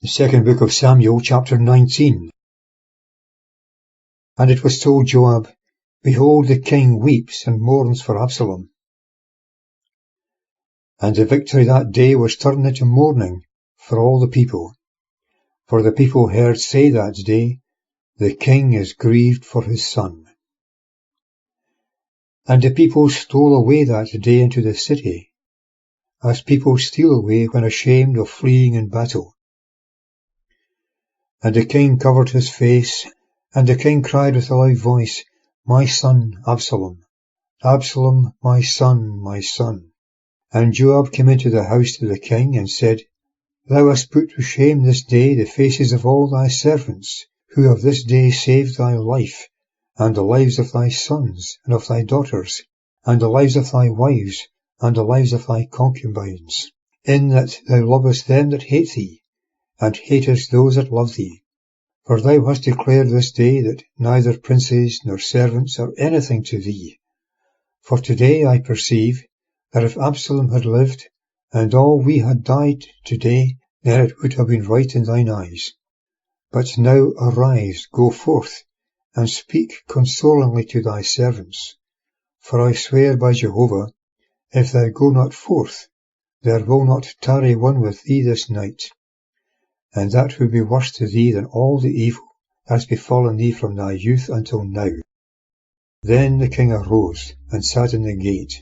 The second book of Samuel, chapter 19. And it was told Joab, Behold, the king weeps and mourns for Absalom. And the victory that day was turned into mourning for all the people. For the people heard say that day, The king is grieved for his son. And the people stole away that day into the city, as people steal away when ashamed of fleeing in battle. And the king covered his face, and the king cried with a loud voice, My son Absalom, Absalom, my son, my son. And Joab came into the house to the king, and said, Thou hast put to shame this day the faces of all thy servants, who have this day saved thy life, and the lives of thy sons, and of thy daughters, and the lives of thy wives, and the lives of thy concubines, in that thou lovest them that hate thee, and hatest those that love thee. For thou hast declared this day that neither princes nor servants are anything to thee. For today I perceive that if Absalom had lived, and all we had died today, then it would have been right in thine eyes. But now arise, go forth, and speak consolingly to thy servants. For I swear by Jehovah, if thou go not forth, there will not tarry one with thee this night. And that would be worse to thee than all the evil that has befallen thee from thy youth until now. Then the king arose, and sat in the gate.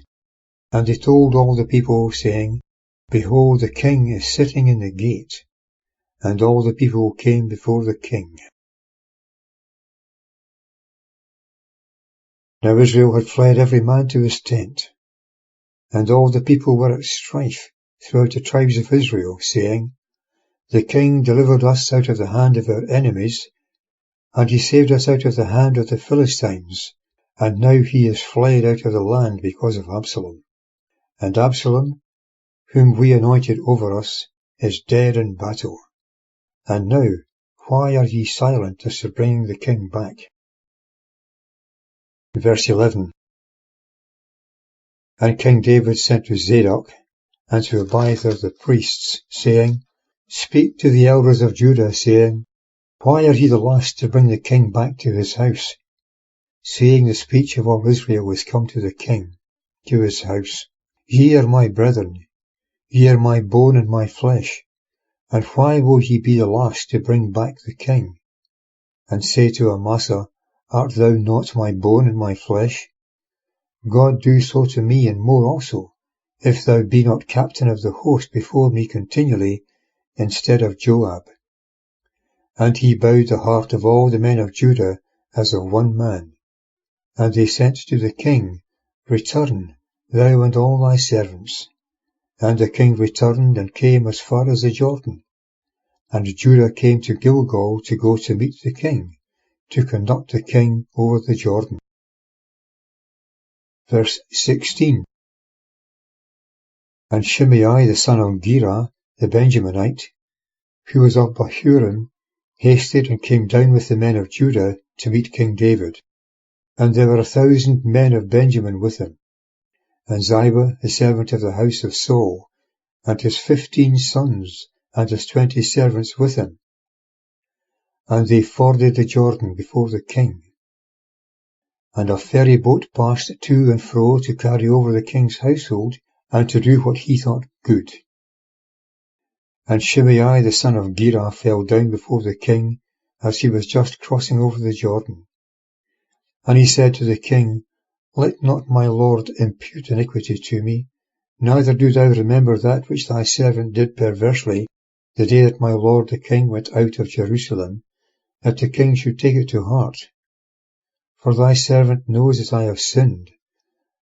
And he told all the people, saying, Behold, the king is sitting in the gate. And all the people came before the king. Now Israel had fled every man to his tent. And all the people were at strife throughout the tribes of Israel, saying, The king delivered us out of the hand of our enemies, and he saved us out of the hand of the Philistines, and now he is fled out of the land because of Absalom. And Absalom, whom we anointed over us, is dead in battle. And now, why are ye silent as to bringing the king back? Verse 11. And King David sent to Zadok and to Abiathar the priests, saying, Speak to the elders of Judah, saying, Why are ye the last to bring the king back to his house? Seeing the speech of all Israel is come to the king, to his house. Ye are my brethren, ye are my bone and my flesh, and why will ye be the last to bring back the king? And say to Amasa, Art thou not my bone and my flesh? God do so to me, and more also, if thou be not captain of the host before me continually, instead of Joab. And he bowed the heart of all the men of Judah as of one man. And they sent to the king, Return, thou and all thy servants. And the king returned and came as far as the Jordan. And Judah came to Gilgal to go to meet the king, to conduct the king over the Jordan. Verse 16. And Shimei the son of Gera, the Benjaminite, who was of Bahurim, hasted and came down with the men of Judah to meet King David. And there were 1,000 men of Benjamin with him. And Ziba, the servant of the house of Saul, and his 15 sons, and his 20 servants with him. And they forded the Jordan before the king. And a ferry boat passed to and fro to carry over the king's household, and to do what he thought good. And Shimei the son of Gera fell down before the king, as he was just crossing over the Jordan. And he said to the king, Let not my lord impute iniquity to me, neither do thou remember that which thy servant did perversely, the day that my lord the king went out of Jerusalem, that the king should take it to heart. For thy servant knows that I have sinned,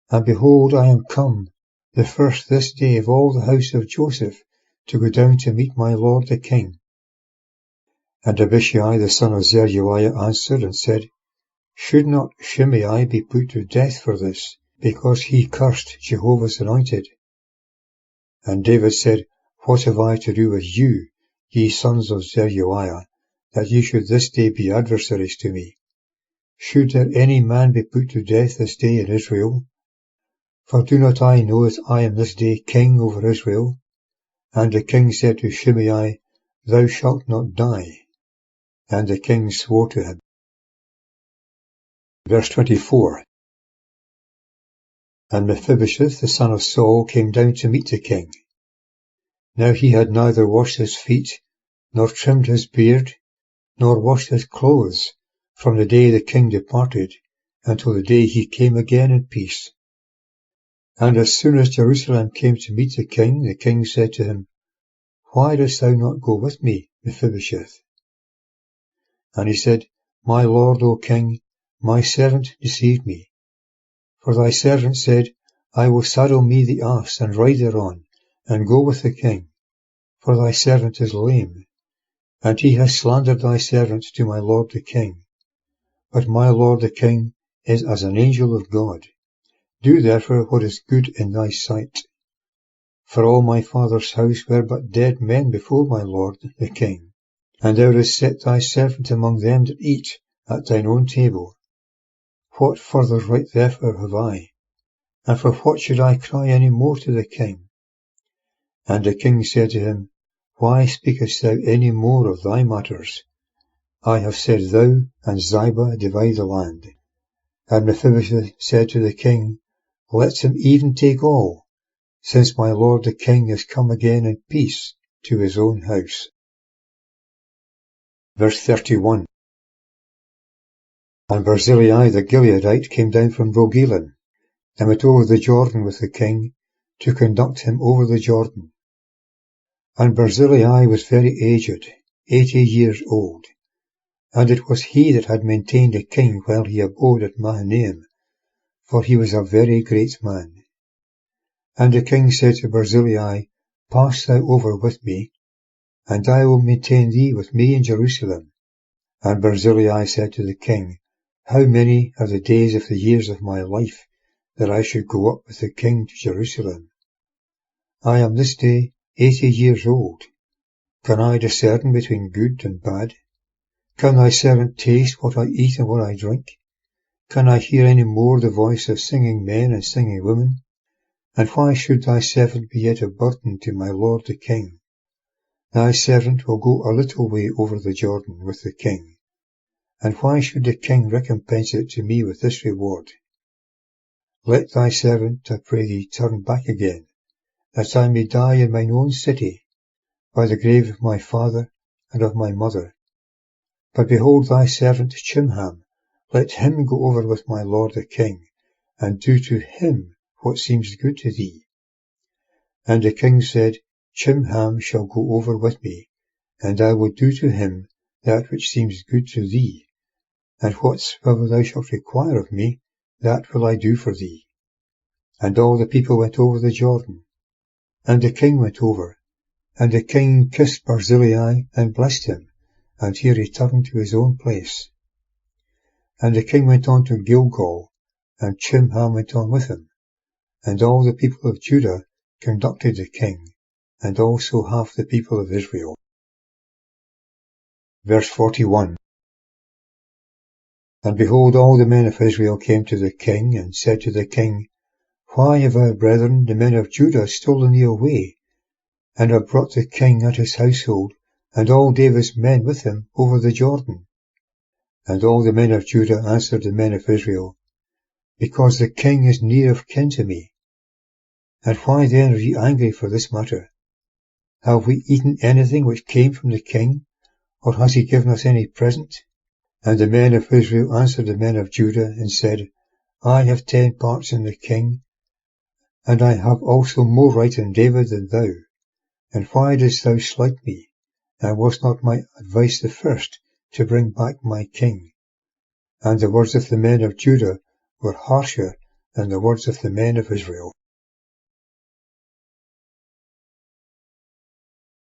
and behold, I am come, the first this day of all the house of Joseph, to go down to meet my lord the king. And Abishai the son of Zeruiah answered and said, Should not Shimei be put to death for this, because he cursed Jehovah's anointed? And David said, What have I to do with you, ye sons of Zeruiah, that ye should this day be adversaries to me? Should there any man be put to death this day in Israel? For do not I know that I am this day king over Israel? And the king said to Shimei, Thou shalt not die. And the king swore to him. Verse 24. And Mephibosheth the son of Saul came down to meet the king. Now he had neither washed his feet, nor trimmed his beard, nor washed his clothes, from the day the king departed, until the day he came again in peace. And as soon as Jerusalem came to meet the king said to him, Why dost thou not go with me, Mephibosheth? And he said, My lord, O king, my servant deceived me. For thy servant said, I will saddle me the ass, and ride thereon, and go with the king. For thy servant is lame, and he has slandered thy servant to my lord the king. But my lord the king is as an angel of God. Do therefore what is good in thy sight. For all my father's house were but dead men before my lord the king, and thou hast set thy servant among them that eat at thine own table. What further right therefore have I? And for what should I cry any more to the king? And the king said to him, Why speakest thou any more of thy matters? I have said, Thou and Ziba divide the land. And Mephibosheth said to the king, Let him even take all, since my lord the king is come again in peace to his own house. Verse 31. And Barzillai the Gileadite came down from Rogelim, and went over the Jordan with the king, to conduct him over the Jordan. And Barzillai was very aged, 80 years old, and it was he that had maintained the king while he abode at Mahanaim, for he was a very great man. And the king said to Barzillai, Pass thou over with me, and I will maintain thee with me in Jerusalem. And Barzillai said to the king, How many are the days of the years of my life, that I should go up with the king to Jerusalem? I am this day 80 years old. Can I discern between good and bad? Can thy servant taste what I eat and what I drink? Can I hear any more the voice of singing men and singing women? And why should thy servant be yet a burden to my lord the king? Thy servant will go a little way over the Jordan with the king. And why should the king recompense it to me with this reward? Let thy servant, I pray thee, turn back again, that I may die in mine own city, by the grave of my father and of my mother. But behold thy servant Chimham, let him go over with my lord the king, and do to him what seems good to thee. And the king said, Chimham shall go over with me, and I will do to him that which seems good to thee, and whatsoever thou shalt require of me, that will I do for thee. And all the people went over the Jordan, and the king went over, and the king kissed Barzillai and blessed him, and he returned to his own place. And the king went on to Gilgal, and Chimham went on with him, and all the people of Judah conducted the king, and also half the people of Israel. Verse 41. And behold, all the men of Israel came to the king, and said to the king, Why have our brethren, the men of Judah, stolen thee away, and have brought the king and his household, and all David's men with him, over the Jordan? And all the men of Judah answered the men of Israel, Because the king is near of kin to me. And why then are ye angry for this matter? Have we eaten anything which came from the king, or has he given us any present? And the men of Israel answered the men of Judah, and said, I have 10 parts in the king, and I have also more right in David than thou. And why didst thou slight me? And was not my advice the first to bring back my king? And the words of the men of Judah were harsher than the words of the men of Israel.